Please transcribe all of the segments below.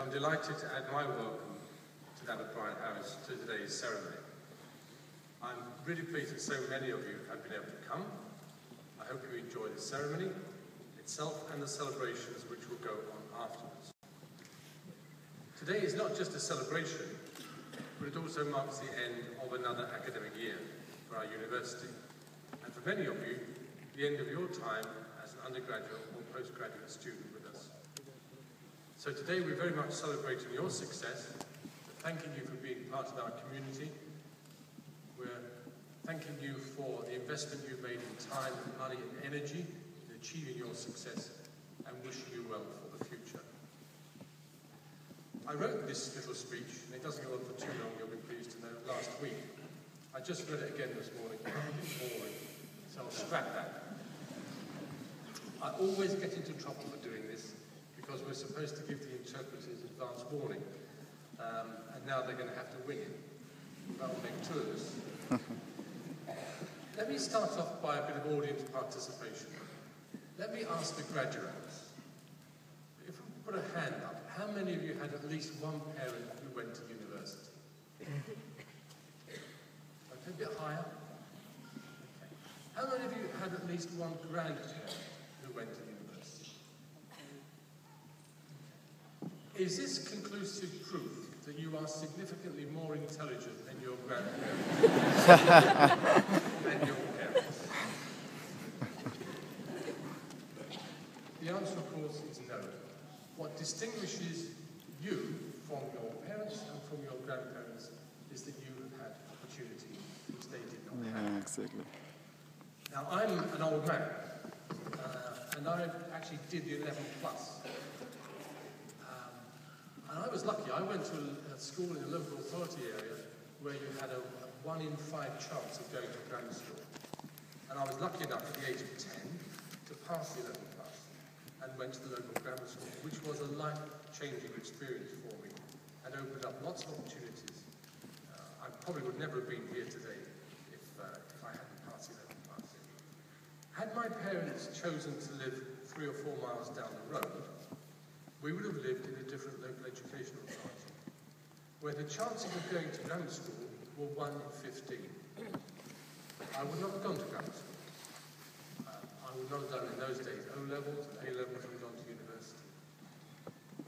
I'm delighted to add my welcome to that of Brian Harris to today's ceremony. I'm really pleased that so many of you have been able to come. I hope you enjoy the ceremony itself and the celebrations which will go on afterwards. Today is not just a celebration, but it also marks the end of another academic year for our university, and for many of you, the end of your time as an undergraduate or postgraduate student with us. So today we're very much celebrating your success, thanking you for being part of our community. We're thanking you for the investment you've made in time, money and energy in achieving your success, and wishing you well for the future. I wrote this little speech, and it doesn't go on for too long, you'll be pleased to know, last week. I just read it again this morning, I think it's boring, so I'll scrap that. I always get into trouble for doing this, because we're supposed to give the interpreters advance warning, and now they're going to have to wing it. That'll make two of us. Let me start off by a bit of audience participation. Let me ask the graduates, if we put a hand up, how many of you had at least one parent who went to university? Okay, a bit higher. Okay. How many of you had at least one grandparent who went to university? Is this conclusive proof that you are significantly more intelligent than your grandparents and your parents? The answer, of course, is no. What distinguishes you from your parents and from your grandparents is that you have had opportunity which they did not have. Yeah, exactly. Now, I'm an old man, and I actually did the 11 plus. And I was lucky. I went to a school in a local authority area where you had a 1 in 5 chance of going to grammar school. And I was lucky enough at the age of 10 to pass the 11 plus and went to the local grammar school, which was a life-changing experience for me and opened up lots of opportunities. I probably would never have been here today if I hadn't passed the 11 plus. Had my parents chosen to live 3 or 4 miles down the road, we would have lived in a different local educational authority, where the chances of going to grammar school were 1 in 15. I would not have gone to grammar school. I would not have done in those days O-levels and A-levels and gone to university.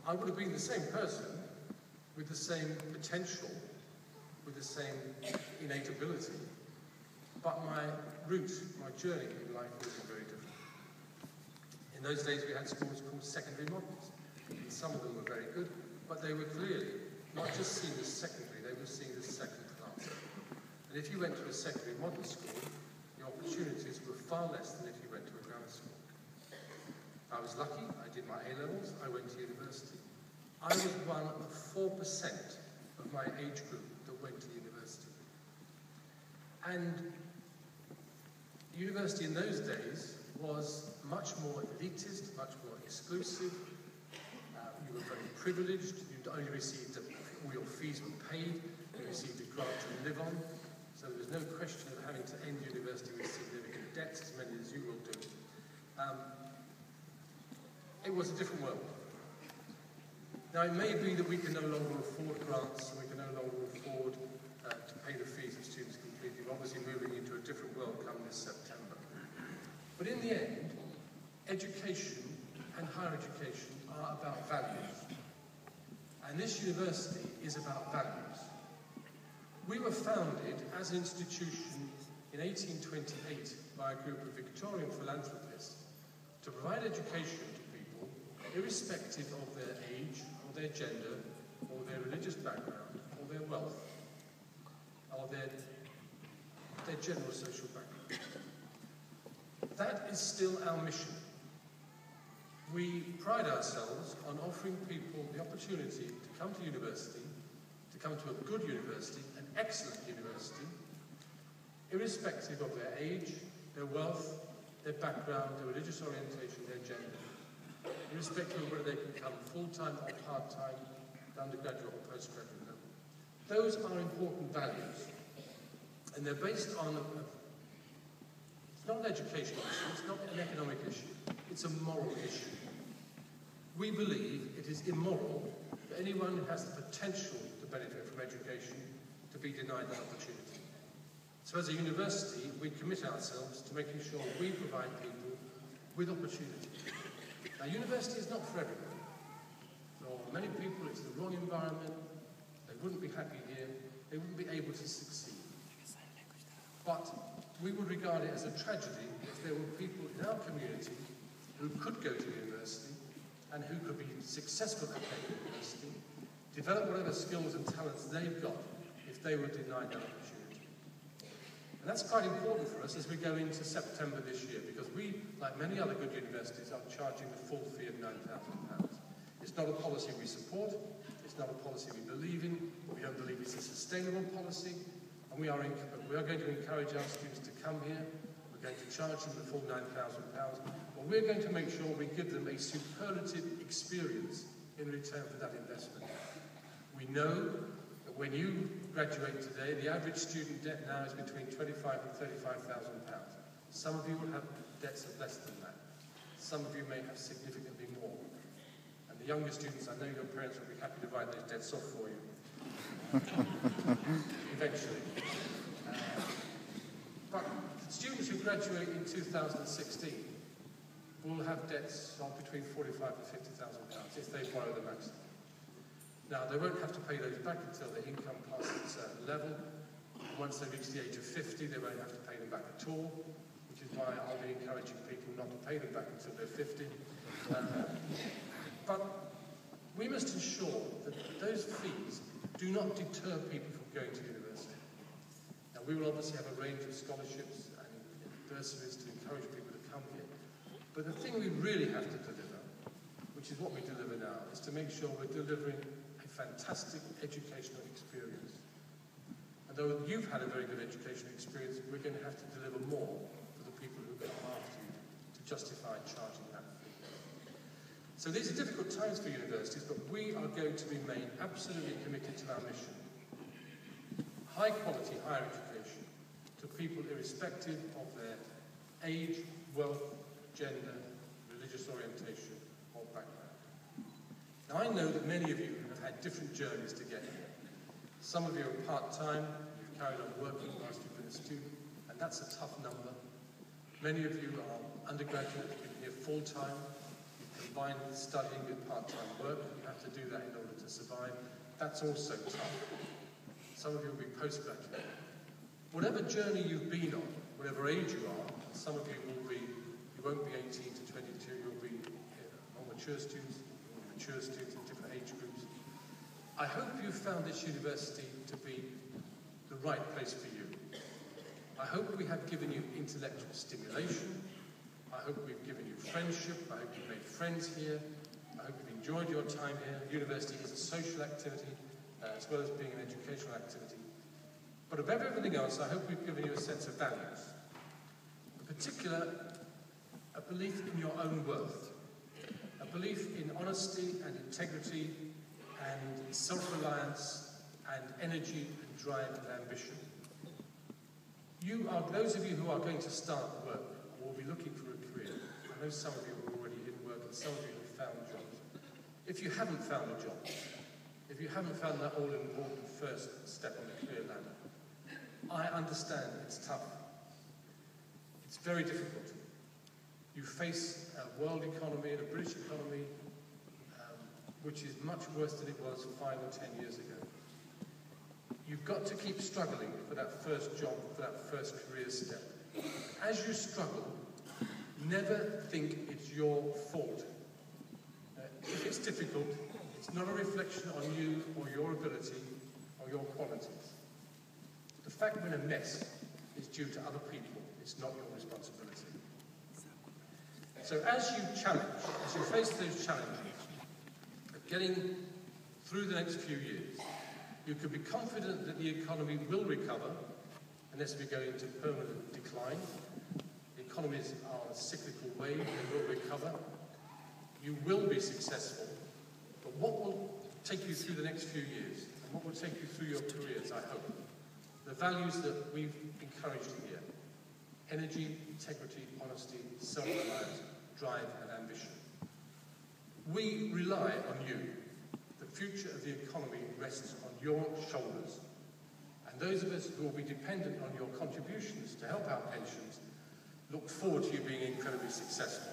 I would have been the same person, with the same potential, with the same innate ability, but my route, my journey in life was very different. In those days we had schools called secondary models. Some of them were very good, but they were clearly not just seen as secondary, they were seen as second class. And if you went to a secondary model school, the opportunities were far less than if you went to a grammar school. I was lucky, I did my A-levels, I went to university. I was one of 4% of my age group that went to university. And university in those days was much more elitist, much more exclusive. You were very privileged, you only received, all your fees were paid, you received a grant to live on, so there was no question of having to end university with significant debts, as many as you will do. It was a different world. Now it may be that we can no longer afford grants, and we can no longer afford to pay the fees of students completely. We're obviously moving into a different world come this September. But in the end, education and higher education are about values. And this university is about values. We were founded as an institution in 1828 by a group of Victorian philanthropists to provide education to people irrespective of their age, or their gender, or their religious background, or their wealth, or their general social background. That is still our mission. We pride ourselves on offering people the opportunity to come to university, to come to a good university, an excellent university, irrespective of their age, their wealth, their background, their religious orientation, their gender, irrespective of whether they can come full-time or part-time, undergraduate or postgraduate level. Those are important values, and they're based on, it's not an educational issue, it's not an economic issue, it's a moral issue. We believe it is immoral for anyone who has the potential to benefit from education to be denied that opportunity. So as a university, we commit ourselves to making sure we provide people with opportunity. Now, university is not for everyone. For many people, it's the wrong environment. They wouldn't be happy here. They wouldn't be able to succeed. But we would regard it as a tragedy if there were people in our community who could go to university and who could be successful at that university, develop whatever skills and talents they've got if they were denied that opportunity. And that's quite important for us as we go into September this year, because we, like many other good universities, are charging the full fee of £9,000. It's not a policy we support, it's not a policy we believe in, we don't believe it's a sustainable policy, and we are going to encourage our students to come here. We're going to charge them the full £9,000, but we're going to make sure we give them a superlative experience in return for that investment. We know that when you graduate today, the average student debt now is between £25,000 and £35,000. Some of you will have debts of less than that. Some of you may have significantly more. And the younger students, I know your parents will be happy to write those debts off for you. Eventually. But students who graduate in 2016 will have debts of between £45,000 and £50,000 if they borrow the maximum. Now, they won't have to pay those back until their income passes a certain level. Once they reach the age of 50, they won't have to pay them back at all, which is why I'll be encouraging people not to pay them back until they're 50. But we must ensure that those fees do not deter people from going to university. Now, we will obviously have a range of scholarships and bursaries to encourage people to come here. But the thing we really have to deliver, which is what we deliver now, is to make sure we're delivering a fantastic educational experience. And though you've had a very good educational experience, we're going to have to deliver more for the people who come after you to justify charging that fee. So these are difficult times for universities, but we are going to remain absolutely committed to our mission. High quality higher education to people irrespective of their age, wealth, gender, religious orientation, or background. Now, I know that many of you have had different journeys to get here. Some of you are part-time, you've carried on working whilst you've been a student, and that's a tough number. Many of you are undergraduate, you've been here full-time, you've combined studying with part-time work, you have to do that in order to survive. That's also tough. Some of you will be postgraduate. Whatever journey you've been on, whatever age you are, some of you will be, you won't be 18 to 22, you'll be more mature students, mature students in different age groups. I hope you found this university to be the right place for you. I hope we have given you intellectual stimulation. I hope we've given you friendship. I hope you've made friends here. I hope you've enjoyed your time here. University is a social activity as well as being an educational activity. But above everything else, I hope we've given you a sense of values. In particular, a belief in your own worth. A belief in honesty and integrity and self-reliance and energy and drive and ambition. Those of you who are going to start work or will be looking for a career, I know some of you are already in work and some of you have found jobs. If you haven't found a job, if you haven't found that all-important first step on the career ladder, I understand it's tough. It's very difficult. You face a world economy and a British economy which is much worse than it was 5 or 10 years ago. You've got to keep struggling for that first job, for that first career step. As you struggle, never think it's your fault. If it's difficult, it's not a reflection on you or your ability or your qualities. The fact we're in a mess is due to other people. It's not your responsibility. So as you face those challenges, getting through the next few years, you can be confident that the economy will recover unless we go into permanent decline. The economies are on a cyclical wave, they will recover. You will be successful, but what will take you through the next few years, and what will take you through your careers, I hope, the values that we've encouraged here: energy, integrity, honesty, self-reliance, drive and ambition. We rely on you. The future of the economy rests on your shoulders. And those of us who will be dependent on your contributions to help our pensions look forward to you being incredibly successful.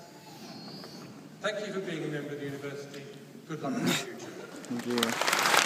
Thank you for being a member of the university. Good luck in the future. Thank you.